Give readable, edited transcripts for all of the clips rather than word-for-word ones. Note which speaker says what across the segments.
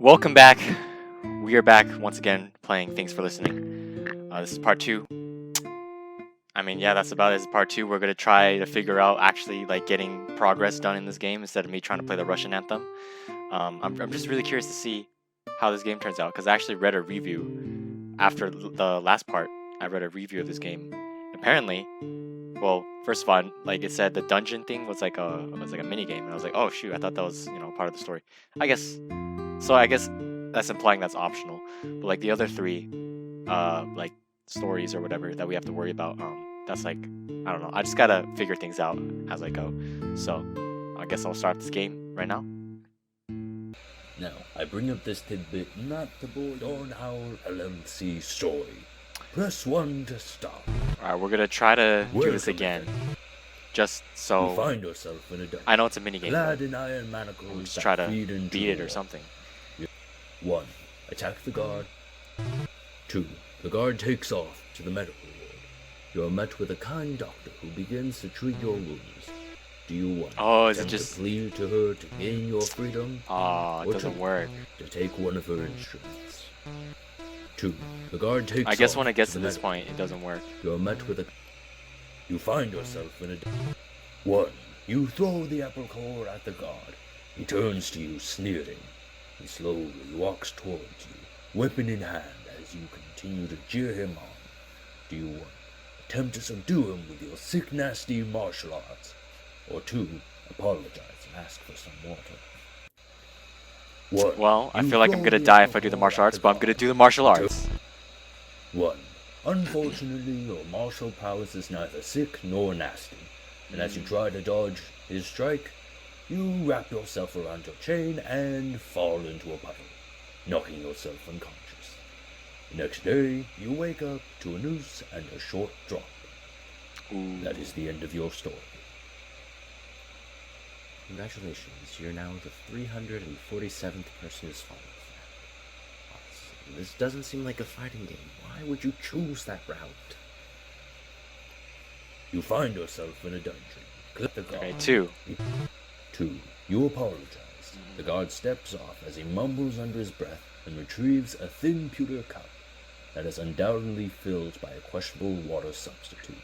Speaker 1: Welcome back. We are back once again playing Thanks for Listening. This is part 2. Yeah, that's about it. This is part 2. We're going to try to figure out actually getting progress done in this game instead of me trying to play the Russian anthem. I'm just really curious to see how this game turns out because I actually read a review after the last part. I read a review of this game. Apparently, well, first of all, it said the dungeon thing was like a mini game, and I was like, oh shoot, I thought that was part of the story. I guess that's implying that's optional. But the other three, stories or whatever that we have to worry about, that's I don't know. I just gotta figure things out as I go. So I guess I'll start this game right now.
Speaker 2: Now, I bring up this tidbit not to bore on our LMC story. Press 1 to stop.
Speaker 1: Alright, we're gonna try to do this again. Just so
Speaker 2: you find yourself in a dungeon.
Speaker 1: I know it's a minigame.
Speaker 2: Clad in iron manacles.
Speaker 1: We'll just try to beat it or something.
Speaker 2: 1. Attack the guard. 2. The guard takes off to the medical ward. You are met with a kind doctor who begins to treat your wounds. Do you want to plead to her to gain your freedom?
Speaker 1: It doesn't work.
Speaker 2: To take one of her instruments. 2. The guard takes off.
Speaker 1: I guess when it gets to this point, it doesn't work.
Speaker 2: You are met with a... You find yourself in a... 1. You throw the apple core at the guard. He turns to you, sneering. He slowly walks towards you, weapon in hand, as you continue to jeer him on. Do you 1. Attempt to subdue him with your sick, nasty martial arts? Or 2. Apologize and ask for some water? 1.
Speaker 1: Well, I feel like I'm gonna die if I do the martial arts, but I'm gonna do the martial arts.
Speaker 2: 1. Unfortunately, your martial prowess is neither sick nor nasty, and as you try to dodge his strike, you wrap yourself around your chain and fall into a puddle, knocking yourself unconscious. The next day, you wake up to a noose and a short drop.
Speaker 3: Ooh.
Speaker 2: That is the end of your story.
Speaker 3: Congratulations, you're now the 347th person who's fallen for that. This doesn't seem like a fighting game. Why would you choose that route?
Speaker 2: You find yourself in a dungeon. Click the guard.
Speaker 1: Okay, 2.
Speaker 2: 2. You apologize. The guard steps off as he mumbles under his breath and retrieves a thin pewter cup that is undoubtedly filled by a questionable water substitute.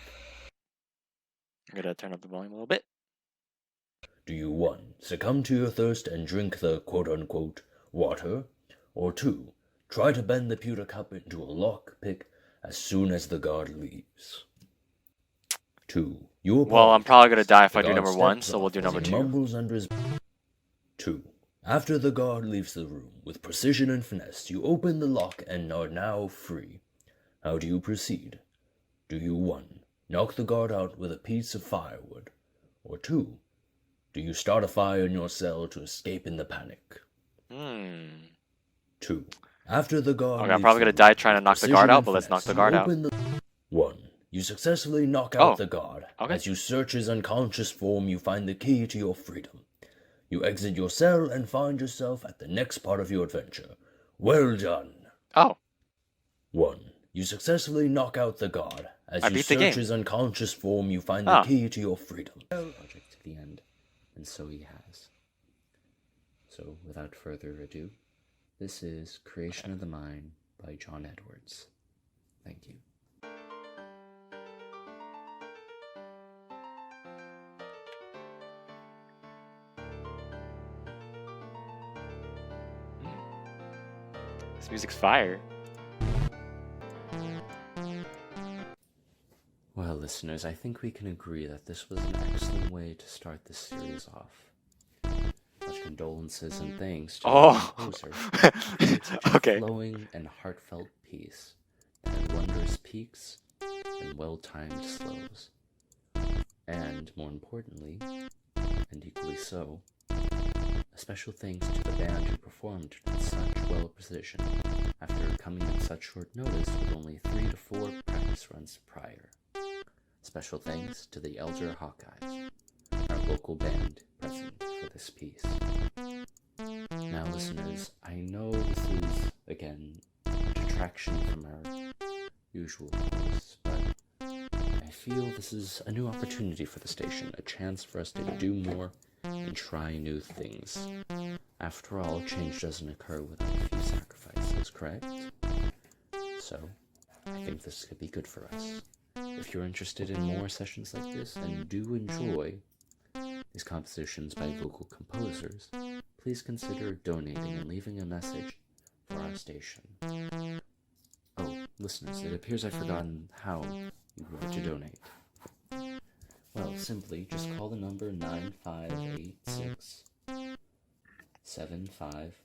Speaker 1: I'm gonna turn up the volume a little bit.
Speaker 2: Do you 1. Succumb to your thirst and drink the quote-unquote water? Or 2. Try to bend the pewter cup into a lockpick as soon as the guard leaves? 2. You apologize.
Speaker 1: Well, I'm probably gonna die if I do number 1, so we'll do number 2.
Speaker 2: Mumbles under his... 2. After the guard leaves the room, with precision and finesse, you open the lock and are now free. How do you proceed? Do you 1. Knock the guard out with a piece of firewood? Or 2. Do you start a fire in your cell to escape in the panic? 2. After the guard
Speaker 1: Okay, I'm probably gonna die trying to knock the guard out, but let's knock the guard out.
Speaker 2: 1. You successfully knock out the guard.
Speaker 1: Okay.
Speaker 2: As you search his unconscious form, you find the key to your freedom. You exit your cell and find yourself at the next part of your adventure. Well done. 1. You successfully knock out the guard. As you search his unconscious form, you find the key to your freedom.
Speaker 3: Project to the end, and so he has. So, without further ado, this is Creation of the Mind by John Edwards. Thank you.
Speaker 1: This music's fire.
Speaker 3: Well, listeners, I think we can agree that this was an excellent way to start this series off. Much condolences and thanks to the composer for such a flowing and heartfelt piece that had wondrous peaks and well-timed slows. And, more importantly, and equally so, a special thanks to the band who performed with such well precision after coming at such short notice with only 3 to 4 practice runs prior. Special thanks to the Elder Hawkeyes, our local band present for this piece. Now listeners, I know this is, again, a detraction from our usual course, but I feel this is a new opportunity for the station, a chance for us to do more and try new things. After all, change doesn't occur without a few sacrifices, correct? So, I think this could be good for us. If you're interested in more sessions like this and do enjoy these compositions by local composers, please consider donating and leaving a message for our station. Oh, listeners, it appears I've forgotten how you were to donate. Well, simply just call the number 9586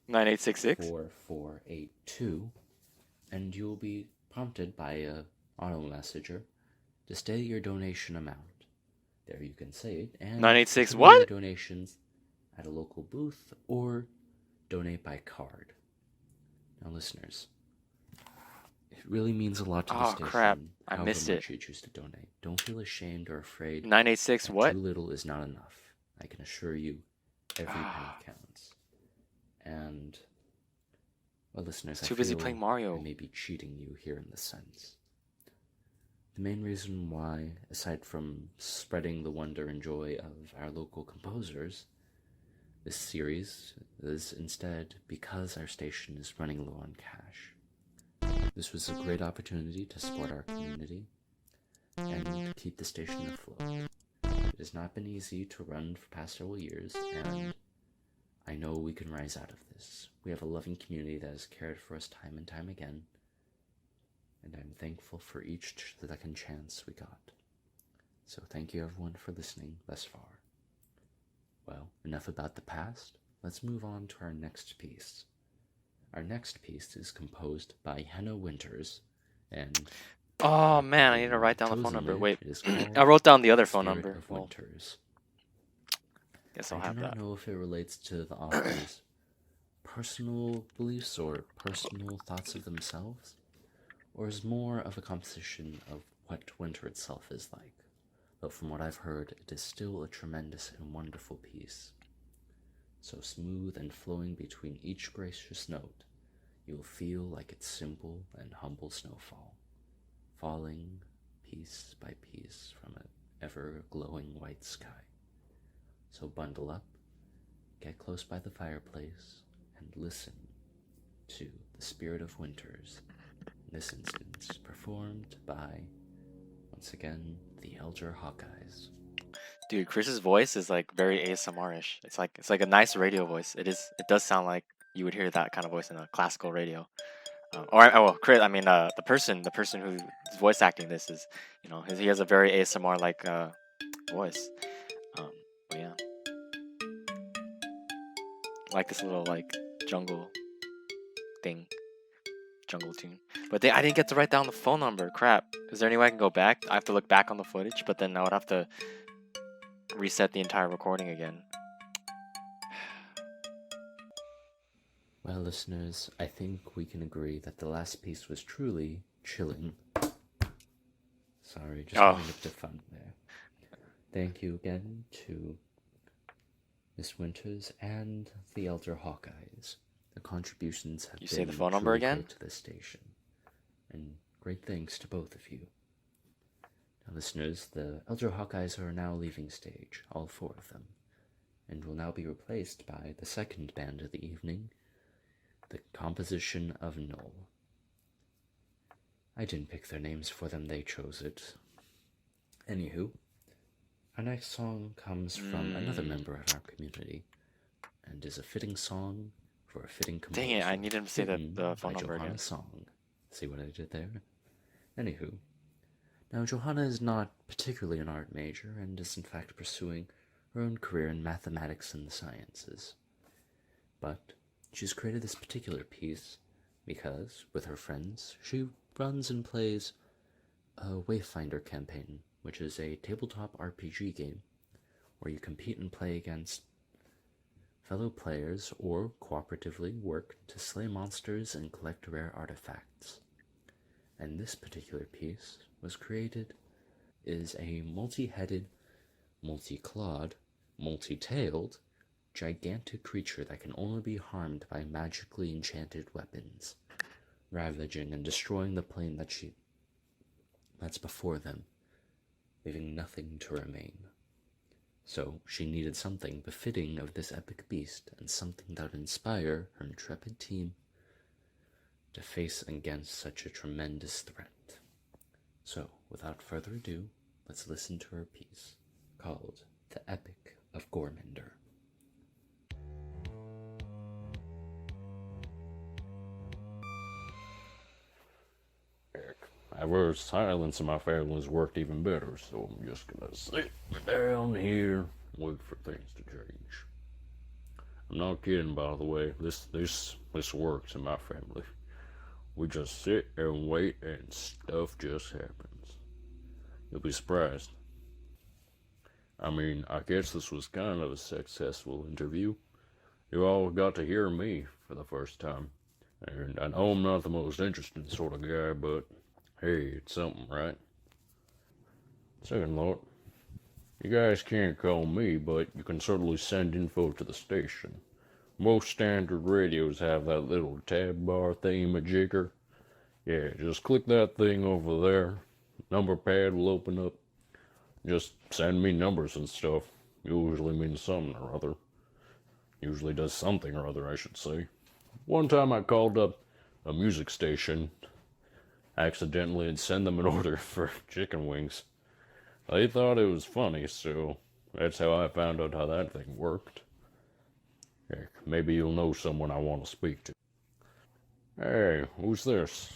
Speaker 1: 9866
Speaker 3: 4482, and you'll be prompted by a auto messenger to state your donation amount. There you can say it, and
Speaker 1: 986
Speaker 3: continue your
Speaker 1: what?
Speaker 3: donations at a local booth or donate by card. Now, listeners, it really means a lot to the station.
Speaker 1: Crap. I
Speaker 3: however
Speaker 1: missed
Speaker 3: much
Speaker 1: it.
Speaker 3: you choose to donate. Don't feel ashamed or afraid.
Speaker 1: 986
Speaker 3: that
Speaker 1: what?
Speaker 3: Too little is not enough. I can assure you, every penny counts. And, well, listeners,
Speaker 1: Too
Speaker 3: I
Speaker 1: busy
Speaker 3: feel
Speaker 1: playing Mario.
Speaker 3: I may be cheating you here in this sense. The main reason why, aside from spreading the wonder and joy of our local composers, this series is instead because our station is running low on cash. This was a great opportunity to support our community and keep the station afloat. It has not been easy to run for past several years, and I know we can rise out of this. We have a loving community that has cared for us time and time again, and I'm thankful for each second chance we got. So thank you everyone for listening thus far. Well, enough about the past. Let's move on to our next piece. Our next piece is composed by Henna Winters, and
Speaker 1: Oh man, I need to write down the phone number. Wait,
Speaker 3: it is called
Speaker 1: I wrote down the other phone
Speaker 3: Spirit
Speaker 1: number.
Speaker 3: of
Speaker 1: Well,
Speaker 3: Winters.
Speaker 1: guess I'll
Speaker 3: I
Speaker 1: have
Speaker 3: do not
Speaker 1: that.
Speaker 3: know if it relates to the author's personal beliefs or personal thoughts of themselves, or is more of a composition of what winter itself is like. But from what I've heard, it is still a tremendous and wonderful piece. So smooth and flowing between each gracious note, you will feel like it's simple and humble snowfall, falling piece by piece from an ever-glowing white sky. So bundle up, get close by the fireplace, and listen to The Spirit of Winters, in this instance performed by, once again, the Elder Hawkeyes.
Speaker 1: Dude, Chris's voice is like very ASMR-ish. It's like a nice radio voice. It does sound like you would hear that kind of voice in a classical radio. Chris. I mean, the person who's voice acting this is, he has a very ASMR like voice. But yeah, like this little like jungle thing, jungle tune. But I didn't get to write down the phone number. Crap. Is there any way I can go back? I have to look back on the footage, but then I would have to reset the entire recording again.
Speaker 3: Well, listeners, I think we can agree that the last piece was truly chilling. Sorry, just having a bit of fun there. Thank you again to Miss Winters and the Elder Hawkeyes. The contributions have been
Speaker 1: say the phone number again?
Speaker 3: great to this station, and great thanks to both of you. Now, listeners, the Elder Hawkeyes are now leaving stage, all four of them, and will now be replaced by the second band of the evening, the composition of Null. I didn't pick their names for them, they chose it. Anywho, our next song comes from another member of our community, and is a fitting song for a fitting composer.
Speaker 1: Dang it, I needed to say the phone number
Speaker 3: Johanna
Speaker 1: again.
Speaker 3: Song. See what I did there? Anywho, now Johanna is not particularly an art major, and is in fact pursuing her own career in mathematics and the sciences. But she's created this particular piece because, with her friends, she runs and plays a Wayfinder campaign, which is a tabletop RPG game where you compete and play against fellow players or cooperatively work to slay monsters and collect rare artifacts. And this particular piece was created is a multi-headed, multi-clawed, multi-tailed, gigantic creature that can only be harmed by magically enchanted weapons, ravaging and destroying the plane that's before them, leaving nothing to remain. So she needed something befitting of this epic beast, and something that would inspire her intrepid team to face against such a tremendous threat. So, without further ado, let's listen to her piece, called The Epic of Gormander.
Speaker 2: I've heard silence in my family's worked even better, so I'm just gonna sit down here and wait for things to change. I'm not kidding, by the way. This works in my family. We just sit and wait and stuff just happens. You'll be surprised. I mean, I guess this was kind of a successful interview. You all got to hear me for the first time. And I know I'm not the most interesting sort of guy, but hey, it's something, right? Second thought, you guys can't call me, but you can certainly send info to the station. Most standard radios have that little tab bar thingamajigger. Yeah, just click that thing over there. Number pad will open up. Just send me numbers and stuff. Usually means something or other. Usually does something or other, I should say. One time I called up a music station accidentally and sent them an order for chicken wings. They thought it was funny, so that's how I found out how that thing worked. Heck, maybe you'll know someone I want to speak to. Hey, who's this?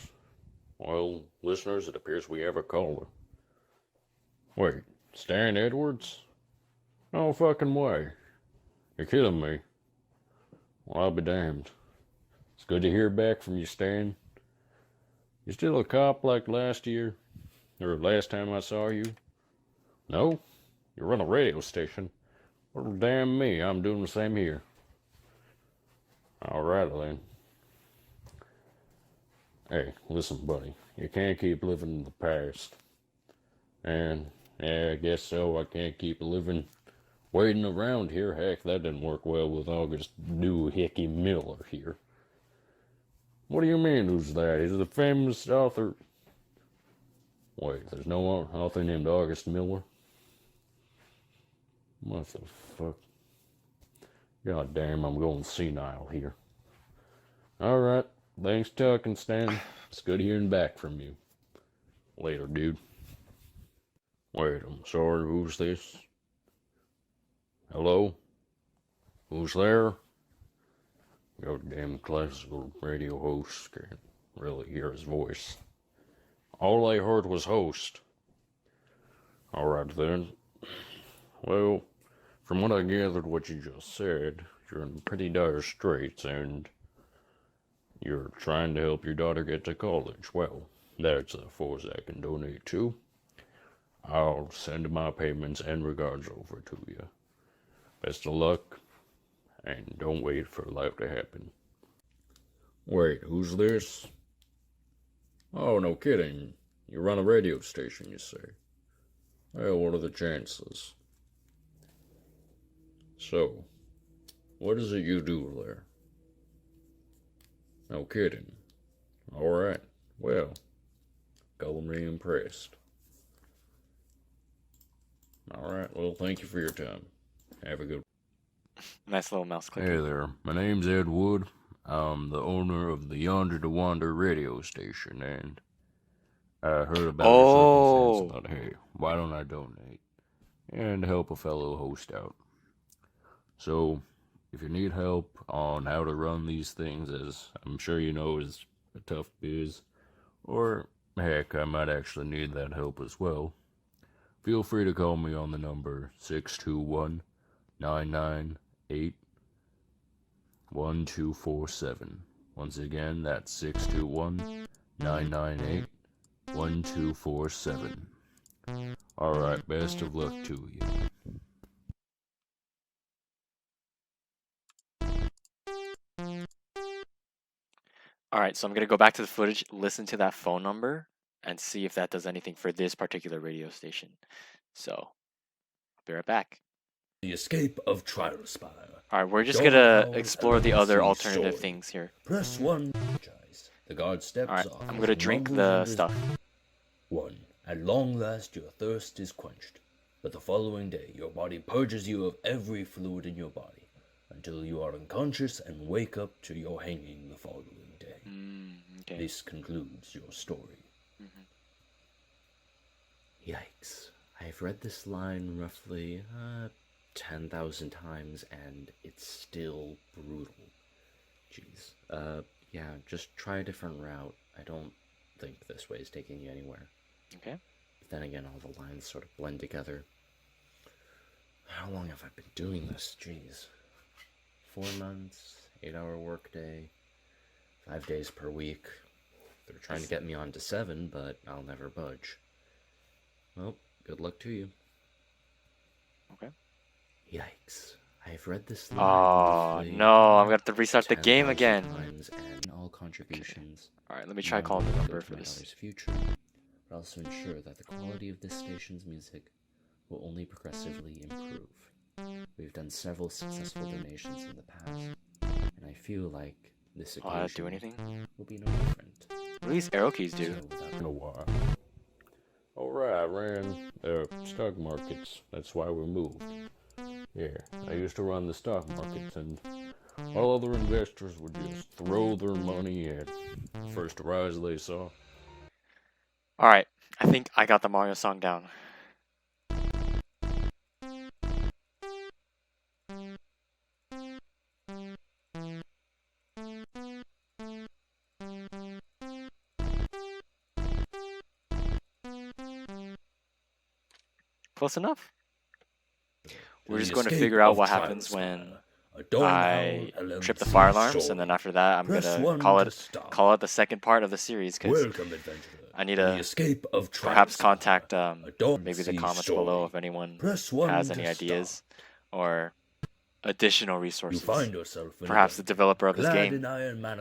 Speaker 2: Well, listeners, it appears we have a caller. Wait, Stan Edwards? No fucking way. You're kidding me. Well, I'll be damned. It's good to hear back from you, Stan. You still a cop like last year? Or last time I saw you? No? You run a radio station? Well, damn me, I'm doing the same here. Alright then. Hey, listen, buddy. You can't keep living in the past. And, yeah, I guess so. I can't keep living waiting around here. Heck, that didn't work well with August Doohickey Miller here. What do you mean, who's that? He's the famous author. Wait, there's no author named August Miller? What the fuck? God damn, I'm going senile here. Alright, thanks talking, Stan. It's good hearing back from you. Later, dude. Wait, I'm sorry, who's this? Hello? Who's there? Goddamn classical radio host can't really hear his voice. All I heard was host. Alright then. Well, from what I gathered what you just said, you're in pretty dire straits and you're trying to help your daughter get to college. Well, that's a force I can donate to. I'll send my payments and regards over to you. Best of luck, and don't wait for life to happen. Wait, who's this? Oh, no kidding. You run a radio station, you say? Well, what are the chances? So, what is it you do there? No kidding. Alright, well, color me impressed. Alright, well, thank you for your time. Have a good one.
Speaker 1: Nice little mouse click.
Speaker 2: Hey there, my name's Ed Wood. I'm the owner of the Yonder to Wander radio station, and I heard about your circumstance and thought, hey, why don't I donate and help a fellow host out? So, if you need help on how to run these things, as I'm sure you know is a tough biz, or heck, I might actually need that help as well, feel free to call me on the number 621-998-1247. Once again, that's 621-998-1247. Alright, best of luck to you.
Speaker 1: Alright, so I'm going to go back to the footage, listen to that phone number, and see if that does anything for this particular radio station. So, I'll be right back.
Speaker 2: The escape of Trialspire.
Speaker 1: Alright, we're just going to explore the other alternative things here.
Speaker 2: Press 1. The guard steps
Speaker 1: Alright,
Speaker 2: off.
Speaker 1: I'm going to drink the stuff.
Speaker 2: 1. At long last your thirst is quenched. but the following day your body purges you of every fluid in your body until you are unconscious and wake up to your hanging the following day.
Speaker 1: Okay.
Speaker 2: This concludes your story.
Speaker 3: Yikes. I've read this line roughly 10,000 times and it's still brutal. Jeez. Yeah, just try a different route. I don't think this way is taking you anywhere.
Speaker 1: Okay.
Speaker 3: But then again, all the lines sort of blend together. How long have I been doing this? Jeez. 4 months, 8-hour workday, 5 days per week. They're trying to get me on to 7, but I'll never budge. Well, good luck to you.
Speaker 1: Okay.
Speaker 3: Yikes. I've read this line.
Speaker 1: Oh no, I'm gonna have to restart the game again.
Speaker 3: Times and all contributions.
Speaker 1: Okay. Alright, let me try calling the number for this.
Speaker 3: Future, but also ensure that the quality of this station's music will only progressively improve. We've done several successful donations in the past, and I feel like this occasion
Speaker 1: Do anything?
Speaker 3: will be no different.
Speaker 1: What do these arrow keys do?
Speaker 2: In a while. Alright, I ran stock markets. That's why we moved. Yeah, I used to run the stock markets, and all other investors would just throw their money at first rise they saw.
Speaker 1: Alright, I think I got the Mario song down. Close enough? We're just going to figure out what happens when I trip the fire alarms, and then after that, I'm gonna call it the second part of the series, because I need to perhaps contact maybe the comments below if anyone has any ideas or additional resources. Perhaps the developer of this game,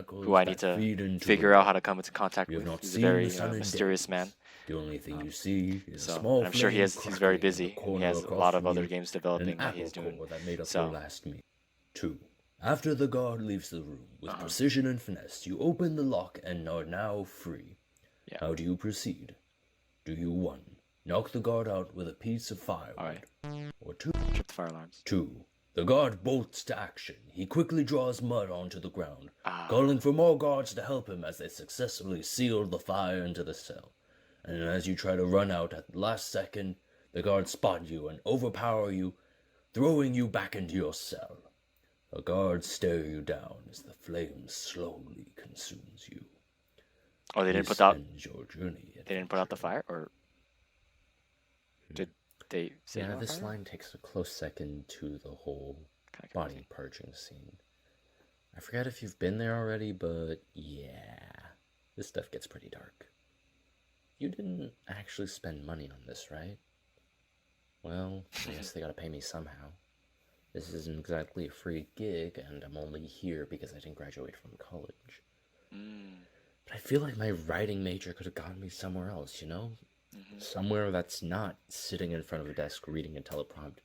Speaker 1: who I need to figure out how to come into contact with. He's a very mysterious man.
Speaker 2: The only thing you see is
Speaker 1: So,
Speaker 2: a small
Speaker 1: I'm sure he's very busy. He
Speaker 2: corner
Speaker 1: has a
Speaker 2: across
Speaker 1: lot of
Speaker 2: from
Speaker 1: other
Speaker 2: you,
Speaker 1: games
Speaker 2: and
Speaker 1: developing
Speaker 2: an
Speaker 1: that he's
Speaker 2: apple
Speaker 1: doing.
Speaker 2: core that made up
Speaker 1: So-
Speaker 2: your last meal. 2. After the guard leaves the room, with precision and finesse, you open the lock and are now free.
Speaker 1: Yeah.
Speaker 2: How do you proceed? Do you 1. Knock the guard out with a piece of firewood?
Speaker 1: Alright.
Speaker 2: Or 2.
Speaker 1: Trip the fire alarms.
Speaker 2: 2. The guard bolts to action. He quickly draws mud onto the ground,
Speaker 1: Ah.
Speaker 2: calling for more guards to help him as they successfully seal the fire into the cell. And as you try to run out at the last second, the guards spot you and overpower you, throwing you back into your cell. The guards stare you down as the flame slowly consumes you.
Speaker 1: Oh, they didn't
Speaker 2: This
Speaker 1: put out.
Speaker 2: ends your journey.
Speaker 1: They didn't put out the fire, or did they say
Speaker 3: Yeah,
Speaker 1: no
Speaker 3: this
Speaker 1: fire?
Speaker 3: line takes a close second to the whole
Speaker 1: Kinda
Speaker 3: body
Speaker 1: confusing.
Speaker 3: purging scene. I forget if you've been there already, but yeah, this stuff gets pretty dark. You didn't actually spend money on this, right? Well, I guess they gotta pay me somehow. This isn't exactly a free gig, and I'm only here because I didn't graduate from college. But I feel like my writing major could have gotten me somewhere else, you know? Somewhere that's not sitting in front of a desk reading a teleprompt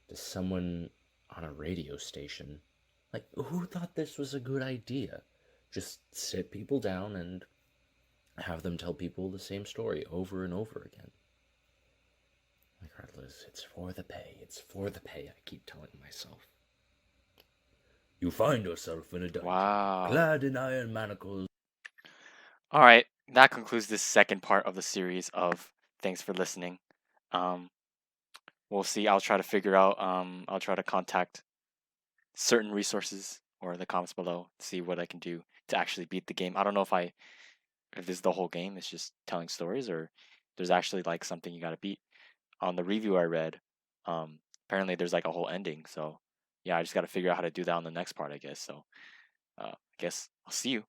Speaker 3: to someone on a radio station. Like, who thought this was a good idea? Just sit people down and have them tell people the same story over and over again. Regardless, it's for the pay. It's for the pay, I keep telling myself.
Speaker 2: You find yourself in a dungeon,
Speaker 1: Wow.
Speaker 2: clad in iron manacles.
Speaker 1: Alright, that concludes this second part of the series of Thanks for Listening. We'll see. I'll try to figure out, I'll try to contact certain resources or the comments below to see what I can do to actually beat the game. I don't know if this is the whole game, it's just telling stories, or there's actually like something you gotta beat. On the review I read, apparently there's like a whole ending, so yeah, I just gotta figure out how to do that on the next part, I guess. So I guess I'll see you